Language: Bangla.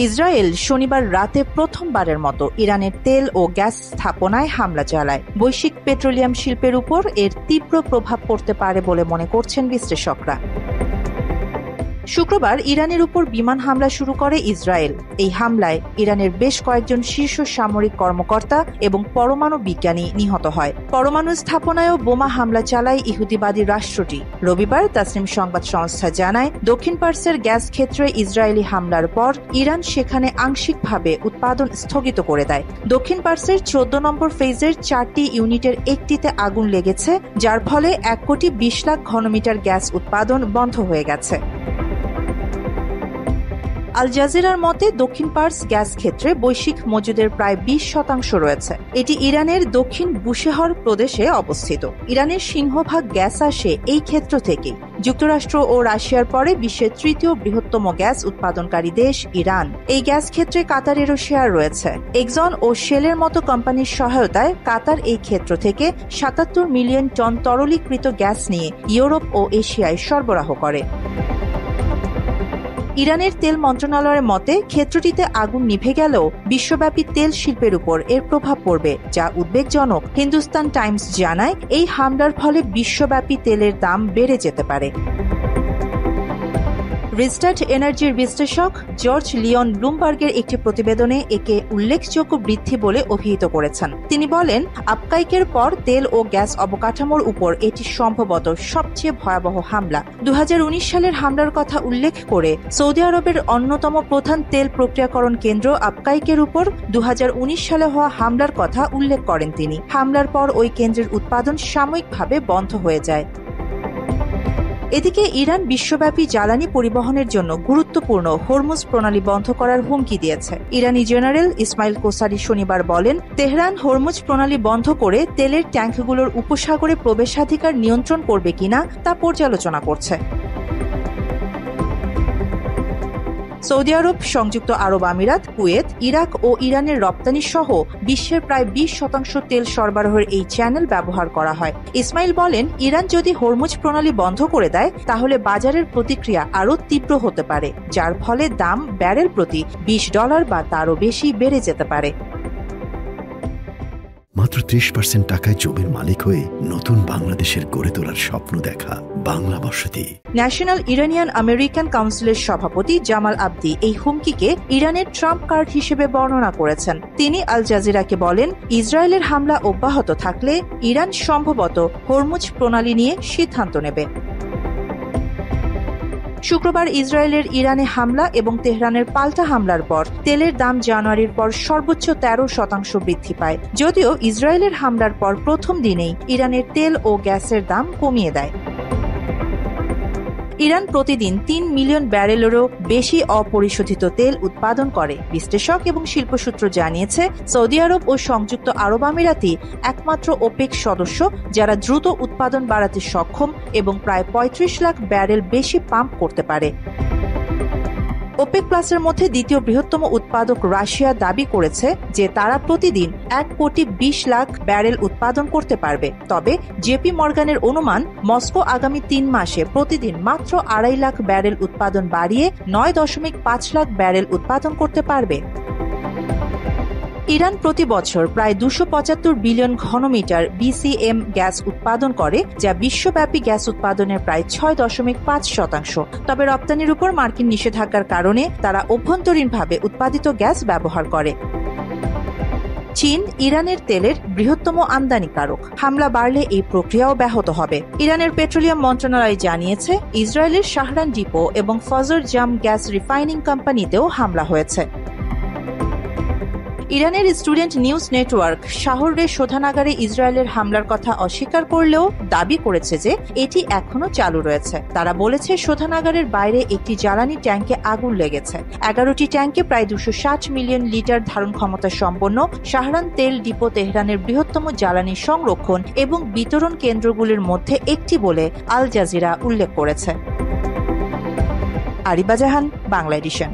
ইসরায়েল শনিবার রাতে প্রথমবারের মতো ইরানের তেল ও গ্যাস স্থাপনায় হামলা চালায়। বৈশ্বিক পেট্রোলিয়াম শিল্পের উপর এর তীব্র প্রভাব পড়তে পারে বলে মনে করছেন বিশ্লেষকরা। শুক্রবার ইরানের উপর বিমান হামলা শুরু করে ইসরায়েল। এই হামলায় ইরানের বেশ কয়েকজন শীর্ষ সামরিক কর্মকর্তা এবং পরমাণু বিজ্ঞানী নিহত হয়। পরমাণু স্থাপনায়ও বোমা হামলা চালায় ইহুদিবাদী রাষ্ট্রটি। রবিবার তাসনিম সংবাদ সংস্থা জানায়, দক্ষিণ পার্সের গ্যাস ক্ষেত্রে ইসরায়েলি হামলার পর ইরান সেখানে আংশিকভাবে উৎপাদন স্থগিত করে দেয়। দক্ষিণ পার্সের 14 নম্বর ফেজের 4টি ইউনিটের একটিতে আগুন লেগেছে, যার ফলে 1,20,00,000 ঘনমিটার গ্যাস উৎপাদন বন্ধ হয়ে গেছে। আল জাজিরার মতে দক্ষিণ পার্স গ্যাস ক্ষেত্রে বৈশ্বিক মজুদের প্রায় 20% রয়েছে। এটি ইরানের দক্ষিণ বুশেহর প্রদেশে অবস্থিত। ইরানের সিংহভাগ গ্যাস আসে এই ক্ষেত্র থেকেই। যুক্তরাষ্ট্র ও রাশিয়ার পরে বিশ্বের 3য় বৃহত্তম গ্যাস উৎপাদনকারী দেশ ইরান। এই গ্যাস ক্ষেত্রে কাতারেরও শেয়ার রয়েছে। এক্সন ও শেলের মতো কোম্পানির সহায়তায় কাতার এই ক্ষেত্র থেকে 77 মিলিয়ন টন তরলীকৃত গ্যাস নিয়ে ইউরোপ ও এশিয়ায় সরবরাহ করে। ইরানের তেল মন্ত্রণালয়ের মতে ক্ষেত্রটিতে আগুন নিভে গেলেও বিশ্বব্যাপী তেল শিল্পের উপর এর প্রভাব পড়বে, যা উদ্বেগজনক। হিন্দুস্তান টাইমস জানায়, এই হামলার ফলে বিশ্বব্যাপী তেলের দাম বেড়ে যেতে পারে। রিস্টার্ট এনার্জির বিশ্লেষক জর্জ লিওন ব্লুমবার্গের একটি প্রতিবেদনে একে উল্লেখযোগ্য বৃদ্ধি বলে অভিহিত করেছেন। তিনি বলেন, আপকাইকের পর তেল ও গ্যাস অবকাঠামোর উপর এটি সম্ভবত সবচেয়ে ভয়াবহ হামলা। 2019 সালের হামলার কথা উল্লেখ করে সৌদি আরবের অন্যতম প্রধান তেল প্রক্রিয়াকরণ কেন্দ্র আপকাইকের উপর 2019 সালে হওয়া হামলার কথা উল্লেখ করেন তিনি। হামলার পর ওই কেন্দ্রের উৎপাদন সাময়িকভাবে বন্ধ হয়ে যায়। এদিকে ইরান বিশ্বব্যাপী জ্বালানি পরিবহনের জন্য গুরুত্বপূর্ণ হরমুজ প্রণালী বন্ধ করার হুমকি দিয়েছে। ইরানি জেনারেল ইসমাইল কোসারি শনিবার বলেন, তেহরান হরমুজ প্রণালী বন্ধ করে তেলের ট্যাঙ্কগুলোর উপসাগরে প্রবেশাধিকার নিয়ন্ত্রণ করবে কিনা তা পর্যালোচনা করছে। সৌদি আরব, সংযুক্ত আরব আমিরাত, কুয়েত, ইরাক ও ইরানের রপ্তানি সহ বিশ্বের প্রায় 20% তেল সরবরাহের এই চ্যানেল ব্যবহার করা হয়। ইসমাইল বলেন, ইরান যদি হরমুজ প্রণালী বন্ধ করে দেয় তাহলে বাজারের প্রতিক্রিয়া আরও তীব্র হতে পারে, যার ফলে দাম ব্যারেল প্রতি $20 বা তারও বেশি বেড়ে যেতে পারে। মাত্র 30% টাকায় জমির মালিক হয়ে নতুন বাংলাদেশের গড়ে তোলার স্বপ্ন দেখা বাংলা বসতি। ন্যাশনাল ইরানিয়ান আমেরিকান কাউন্সিলের সভাপতি জামাল আবদি এই হুমকিকে ইরানের ট্রাম্প কার্ড হিসেবে বর্ণনা করেছেন। তিনি আল জাজিরাকে বলেন, ইসরায়েলের হামলা অব্যাহত থাকলে ইরান সম্ভবত হরমুজ প্রণালী নিয়ে সিদ্ধান্ত নেবে। শুক্রবার ইসরায়েলের ইরানে হামলা এবং তেহরানের পাল্টা হামলার পর তেলের দাম জানুয়ারির পর সর্বোচ্চ 13% বৃদ্ধি পায়। যদিও ইসরায়েলের হামলার পর প্রথম দিনেই ইরানের তেল ও গ্যাসের দাম কমিয়ে দেয়। ইরান প্রতিদিন 3 মিলিয়ন ব্যারেলেরও বেশি অপরিশোধিত তেল উৎপাদন করে। বিশ্লেষক এবং শিল্পসূত্র জানিয়েছে, সৌদি আরব ও সংযুক্ত আরব আমিরাতই একমাত্র ওপেক সদস্য যারা দ্রুত উৎপাদন বাড়াতে সক্ষম এবং প্রায় 35 লাখ ব্যারেল বেশি পাম্প করতে পারে। ওপেক প্লাসের মধ্যে দ্বিতীয় বৃহত্তম উৎপাদক রাশিয়া দাবি করেছে যে তারা প্রতিদিন 1,20,00,000 ব্যারেল উৎপাদন করতে পারবে। তবে জেপি মর্গানের অনুমান, মস্কো আগামী 3 মাসে প্রতিদিন মাত্র 2.5 লাখ ব্যারেল উৎপাদন বাড়িয়ে 9.5 লাখ ব্যারেল উৎপাদন করতে পারবে। ইরান প্রতি বছর প্রায় 275 বিলিয়ন ঘনমিটার BCM গ্যাস উৎপাদন করে, যা বিশ্বব্যাপী গ্যাস উৎপাদনের প্রায় 6.5%। তবে রপ্তানির উপর মার্কিন নিষেধাজ্ঞার কারণে তারা অভ্যন্তরীণভাবে উৎপাদিত গ্যাস ব্যবহার করে। চীন ইরানের তেলের বৃহত্তম আমদানিকারক। হামলা বাড়লে এই প্রক্রিয়াও ব্যাহত হবে। ইরানের পেট্রোলিয়াম মন্ত্রণালয় জানিয়েছে, ইসরায়েলের শাহরান ডিপো এবং ফজর জাম গ্যাস রিফাইনিং কোম্পানিতেও হামলা হয়েছে। ইরানের স্টুডেন্ট নিউজ নেটওয়ার্ক শাহরে শোধনাগারে ইসরায়েলের হামলার কথা অস্বীকার করলেও দাবি করেছে যে এটি এখনো চালু রয়েছে। তারা বলেছে, শোধনাগারের বাইরে একটি জ্বালানি ট্যাঙ্কে আগুন লেগেছে। 11টি ট্যাঙ্কে প্রায় 260 মিলিয়ন লিটার ধারণ ক্ষমতা সম্পন্ন শাহরান তেল ডিপো তেহরানের বৃহত্তম জ্বালানি সংরক্ষণ এবং বিতরণ কেন্দ্রগুলির মধ্যে একটি বলে আল জাজিরা উল্লেখ করেছে। আরিবা জাহান, বাংলা এডিশন।